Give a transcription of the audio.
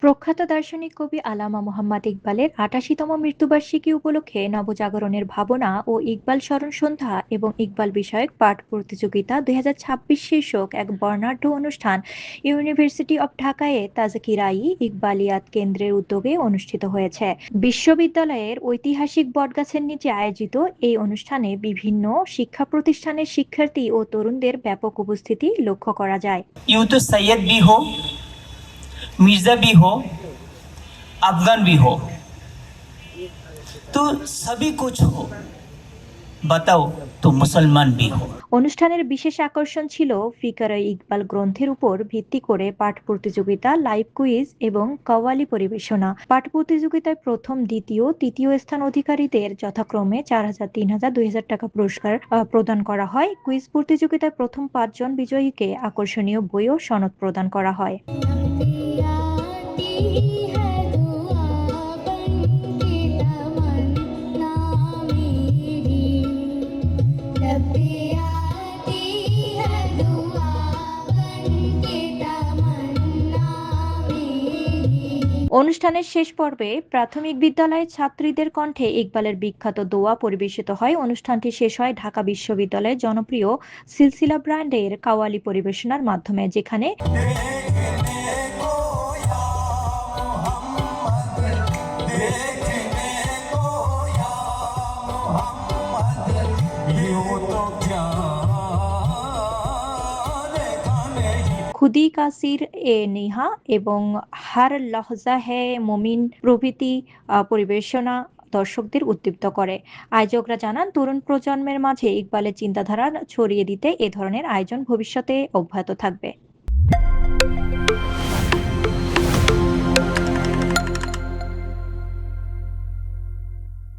প্রখ্যাত দার্শনিক কবি আল্লামা মোহাম্মদ ইকবালের ৮৮তম মৃত্যুবার্ষিকী উপলক্ষে নবজাগরণের ভাবনা ও ইকবাল স্মরণ সন্ধ্যা এবং ইকবাল বিষয়ক পাঠ প্রতিযোগিতা ২০২৬ শীর্ষক এক বর্ণাঢ্য অনুষ্ঠান ইউনিভার্সিটি অব ঢাকায় তাজকিরাই ইকবালিয়াত কেন্দ্রের উদ্যোগে অনুষ্ঠিত হয়েছে। বিশ্ববিদ্যালয়ের ঐতিহাসিক বটগাছের নিচে আয়োজিত এই অনুষ্ঠানে বিভিন্ন শিক্ষা প্রতিষ্ঠানের শিক্ষার্থী ও তরুণদের ব্যাপক উপস্থিতি লক্ষ্য করা যায়। यूं तो सैयद भी हो, मिर्जा भी हो, अफगान भी हो, तो सभी कुछ हो, बताओ तो मुसलमान भी हो। অনুষ্ঠানের বিশেষ আকর্ষণ ছিল ফিকারে ইকবাল গ্রন্থের উপর ভিত্তি করে পাঠ প্রতিযোগিতা, লাইভ কুইজ এবং কাওয়ালি পরিবেশনা। পাঠ প্রতিযোগিতায় প্রথম, দ্বিতীয়, তৃতীয় স্থান অধিকারীদের যথাক্রমে ৪,০০০, ৩,০০০, ২,০০০ টাকা পুরস্কার প্রদান করা হয়। কুইজ প্রতিযোগিতায় প্রথম ৫ জন বিজয়ীকে আকর্ষণীয় বই ও সনদ প্রদান করা হয়। অনুষ্ঠানের শেষ পর্বে প্রাথমিক বিদ্যালয়ের ছাত্রীদের কণ্ঠে ইকবালের বিখ্যাত দোয়া পরিবেশিত হয়। অনুষ্ঠানটি শেষ হয় ঢাকা বিশ্ববিদ্যালয়ের জনপ্রিয় সিলসিলা ব্র্যান্ডের কাওয়ালি পরিবেশনার মাধ্যমে, যেখানে খুদি কাসির এ নিহা এবং হার লহজা হে মুমিন প্রভৃতি পরিবেশনা দর্শকদের উদ্দীপ্ত করে। আয়োজকরা জানান, তরুণ প্রজন্মের মাঝে ইকবালের চিন্তাধারা ছড়িয়ে দিতে এ ধরনের আয়োজন ভবিষ্যতে অব্যাহত থাকবে।